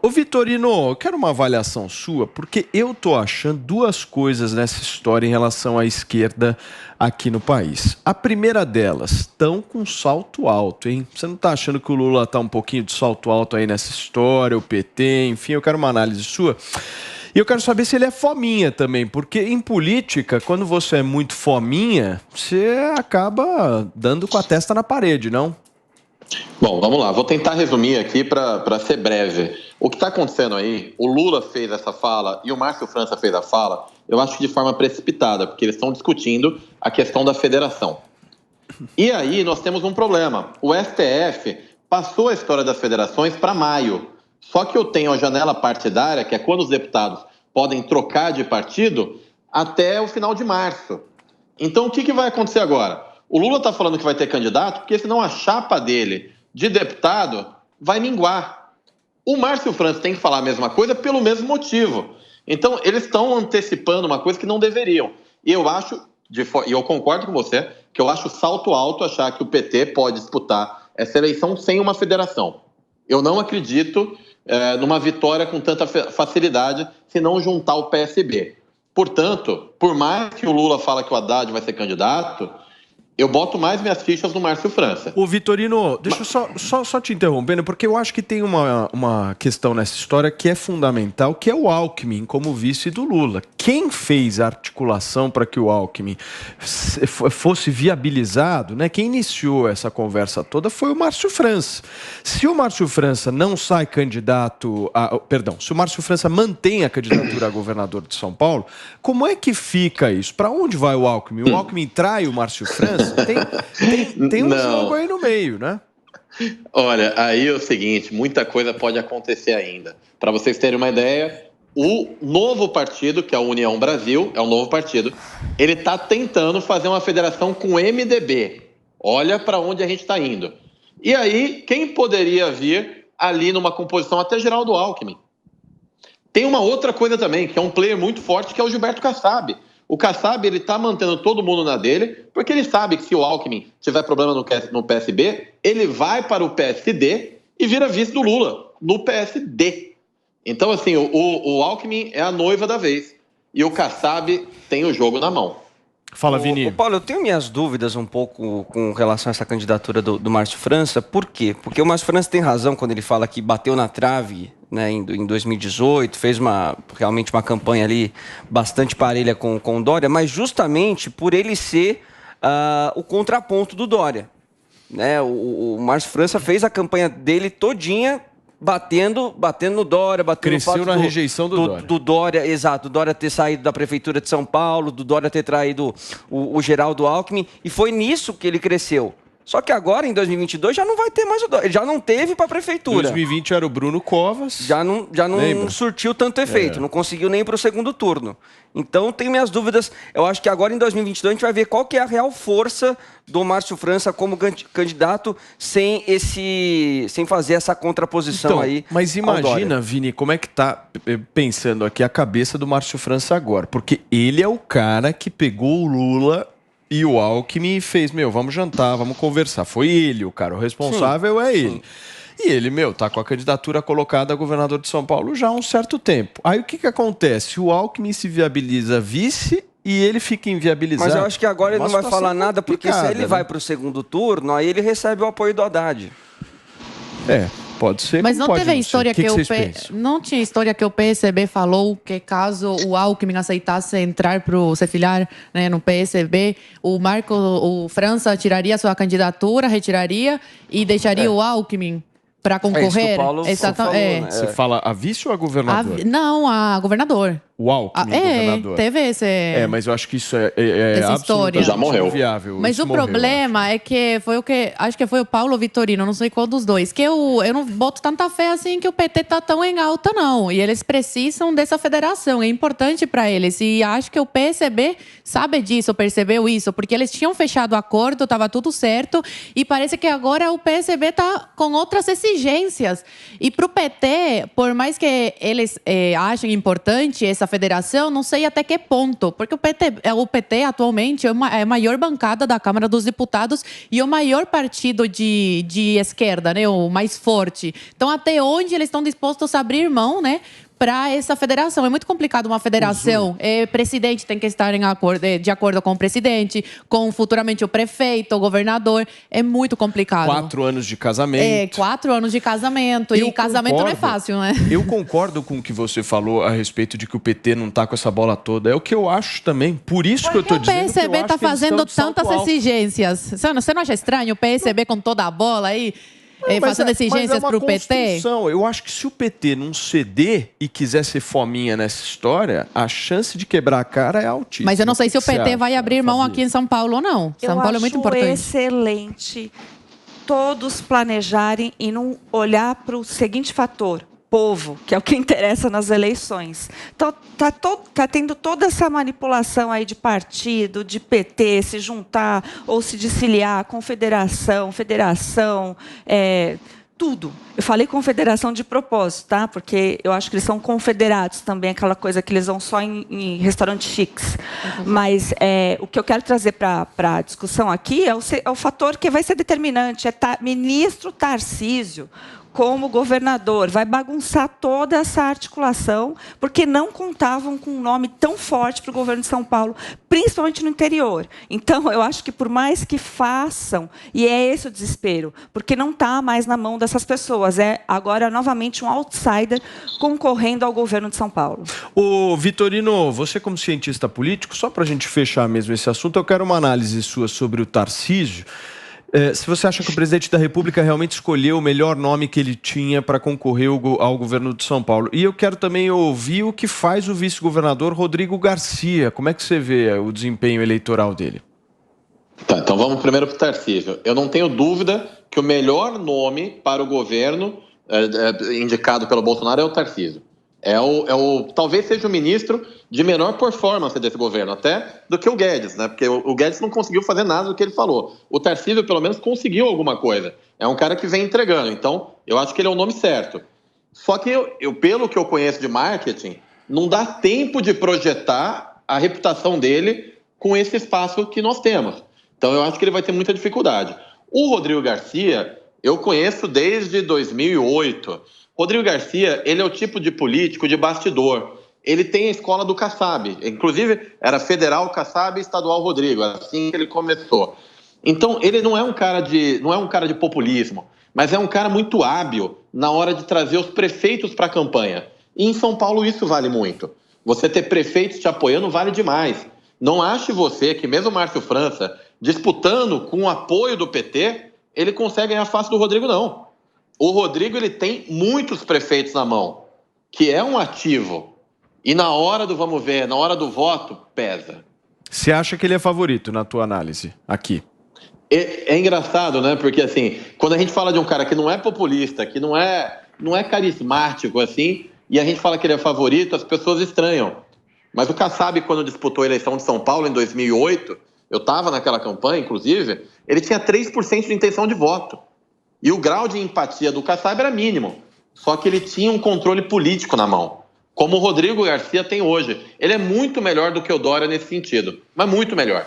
Ô Vitorino, eu quero uma avaliação sua, porque eu tô achando duas coisas nessa história em relação à esquerda aqui no país. A primeira delas, estão com salto alto, hein? Você não tá achando que o Lula tá um pouquinho de salto alto aí nessa história, o PT, enfim, eu quero uma análise sua. E eu quero saber se ele é fominha também, porque em política, quando você é muito fominha, você acaba dando com a testa na parede, não? Bom, vamos lá. Vou tentar resumir aqui para ser breve. O que está acontecendo aí, o Lula fez essa fala e o Márcio França fez a fala, eu acho que de forma precipitada, porque eles estão discutindo a questão da federação. E aí nós temos um problema. O STF passou a história das federações para maio. Só que eu tenho a janela partidária, que é quando os deputados podem trocar de partido, até o final de março. Então, o que vai acontecer agora? O Lula está falando que vai ter candidato, porque senão a chapa dele de deputado vai minguar. O Márcio França tem que falar a mesma coisa pelo mesmo motivo. Então, eles estão antecipando uma coisa que não deveriam. E eu acho, e eu concordo com você, que eu acho salto alto achar que o PT pode disputar essa eleição sem uma federação. Eu não acredito numa vitória com tanta facilidade se não juntar o PSB. Portanto, por mais que o Lula fala que o Haddad vai ser candidato, eu boto mais minhas fichas no Márcio França. Ô Vitorino, deixa eu só te interrompendo, porque eu acho que tem uma questão nessa história que é fundamental, que é o Alckmin como vice do Lula. Quem fez a articulação para que o Alckmin fosse viabilizado, né? Quem iniciou essa conversa toda foi o Márcio França. Se o Márcio França não sai candidato, se o Márcio França mantém a candidatura a governador de São Paulo, como é que fica isso? Para onde vai o Alckmin? O Alckmin trai o Márcio França? Tem um jogo aí no meio, né? Olha, aí é o seguinte, muita coisa pode acontecer ainda. Para vocês terem uma ideia, o novo partido, que é a União Brasil, é um novo partido, ele está tentando fazer uma federação com o MDB. Olha para onde a gente está indo. E aí, quem poderia vir ali numa composição até Geraldo Alckmin? Tem uma outra coisa também, que é um player muito forte, que é o Gilberto Kassab. O Kassab, ele tá mantendo todo mundo na dele, porque ele sabe que se o Alckmin tiver problema no PSB, ele vai para o PSD e vira vice do Lula, no PSD. Então, assim, o Alckmin é a noiva da vez. E o Kassab tem o jogo na mão. Fala, Vini. Paulo, eu tenho minhas dúvidas um pouco com relação a essa candidatura do Márcio França. Por quê? Porque o Márcio França tem razão quando ele fala que bateu na trave, né, em 2018, fez realmente uma campanha ali bastante parelha com o Dória, mas justamente por ele ser o contraponto do Dória. Né? O Márcio França fez a campanha dele todinha batendo no Dória, cresceu na rejeição do Dória. Do Dória, exato, do Dória ter saído da Prefeitura de São Paulo, do Dória ter traído o Geraldo Alckmin, e foi nisso que ele cresceu. Só que agora, em 2022, já não vai ter mais o Dória. Ele já não teve para a Prefeitura. 2020 era o Bruno Covas. Já não surtiu tanto efeito, não conseguiu nem para o segundo turno. Então, tenho minhas dúvidas. Eu acho que agora, em 2022, a gente vai ver qual que é a real força do Márcio França como candidato sem fazer essa contraposição então, aí. Mas imagina, Vini, como é que tá pensando aqui a cabeça do Márcio França agora. Porque ele é o cara que pegou o Lula e o Alckmin fez, vamos jantar, vamos conversar. Foi ele o cara, o responsável é ele. E ele, tá com a candidatura colocada a governador de São Paulo já há um certo tempo. Aí o que acontece? O Alckmin se viabiliza vice e ele fica inviabilizado. Mas eu acho que agora ele não vai falar nada, porque se ele vai para o segundo turno, aí ele recebe o apoio do Haddad. Pode ser. Mas não teve a história que não tinha história que o PSB falou que caso o Alckmin aceitasse se filiar, né, no PSB, o França tiraria sua candidatura, retiraria e deixaria o Alckmin para concorrer. Exatamente. Você fala a vice ou a governador? Não, a governador. O Alckmin, governador. Teve esse... mas eu acho que isso é essa história. Já morreu. Viável. Mas o problema é que acho que foi o Paulo Vitorino, não sei qual dos dois, que eu não boto tanta fé assim que o PT tá tão em alta, não. E eles precisam dessa federação, é importante para eles. E acho que o PSB sabe disso, percebeu isso, porque eles tinham fechado o acordo, tava tudo certo, e parece que agora o PSB tá com outras exigências. E pro PT, por mais que eles achem importante essa essa federação, não sei até que ponto, porque o PT atualmente é a maior bancada da Câmara dos Deputados e o maior partido de esquerda, né, o mais forte. Então, até onde eles estão dispostos a abrir mão, né, para essa federação? É muito complicado uma federação. O presidente tem que estar de acordo com o presidente, com futuramente o prefeito, o governador. É muito complicado. 4 anos de casamento. 4 anos de casamento. E casamento não é fácil, né? Eu concordo com o que você falou a respeito de que o PT não está com essa bola toda. É o que eu acho também. Por isso que eu estou dizendo que o PSB está fazendo tantas exigências. Você não acha estranho o PSB com toda a bola aí? Fazendo exigências para o PT? Eu acho que se o PT não ceder e quiser ser fominha nessa história, a chance de quebrar a cara é altíssima. Mas eu não sei se o PT vai abrir mão aqui em São Paulo ou não. São Paulo é muito importante. Eu acho excelente todos planejarem e não olhar para o seguinte fator: povo, que é o que interessa nas eleições. Então, tá tendo toda essa manipulação aí de partido, de PT, se juntar ou se desfiliar, confederação, federação, tudo. Eu falei confederação de propósito, tá? Porque eu acho que eles são confederados também, aquela coisa que eles vão só em restaurantes chiques. Mas o que eu quero trazer para a discussão aqui é o fator que vai ser determinante. Ministro Tarcísio, como governador, vai bagunçar toda essa articulação, porque não contavam com um nome tão forte para o governo de São Paulo, principalmente no interior. Então, eu acho que por mais que façam, e é esse o desespero, porque não está mais na mão dessas pessoas, é agora novamente um outsider concorrendo ao governo de São Paulo. Ô, Vitorino, você como cientista político, só para a gente fechar mesmo esse assunto, eu quero uma análise sua sobre o Tarcísio. Se você acha que o presidente da República realmente escolheu o melhor nome que ele tinha para concorrer ao governo de São Paulo. E eu quero também ouvir o que faz o vice-governador Rodrigo Garcia. Como é que você vê o desempenho eleitoral dele? Tá, então vamos primeiro para o Tarcísio. Eu não tenho dúvida que o melhor nome para o governo indicado pelo Bolsonaro é o Tarcísio. Talvez seja o ministro de menor performance desse governo, até do que o Guedes, né? Porque o Guedes não conseguiu fazer nada do que ele falou. O Tarcísio, pelo menos, conseguiu alguma coisa. É um cara que vem entregando. Então, eu acho que ele é o nome certo. Só que, pelo que eu conheço de marketing, não dá tempo de projetar a reputação dele com esse espaço que nós temos. Então, eu acho que ele vai ter muita dificuldade. O Rodrigo Garcia, eu conheço desde 2008. Rodrigo Garcia, ele é o tipo de político de bastidor. Ele tem a escola do Kassab. Inclusive, era federal Kassab e estadual Rodrigo. Assim que ele começou. Então, ele não é um cara de populismo, mas é um cara muito hábil na hora de trazer os prefeitos para a campanha. E em São Paulo isso vale muito. Você ter prefeitos te apoiando vale demais. Não ache você que mesmo o Márcio França, disputando com o apoio do PT, ele consegue ganhar fácil do Rodrigo, não. O Rodrigo, ele tem muitos prefeitos na mão, que é um ativo. E na hora do vamos ver, na hora do voto, pesa. Você acha que ele é favorito na tua análise aqui? É engraçado, né? Porque, assim, quando a gente fala de um cara que não é populista, que não é carismático, assim, e a gente fala que ele é favorito, as pessoas estranham. Mas o Kassab, quando disputou a eleição de São Paulo em 2008, eu estava naquela campanha, inclusive, ele tinha 3% de intenção de voto. E o grau de empatia do Kassab era mínimo. Só que ele tinha um controle político na mão. Como o Rodrigo Garcia tem hoje. Ele é muito melhor do que o Dória nesse sentido. Mas muito melhor.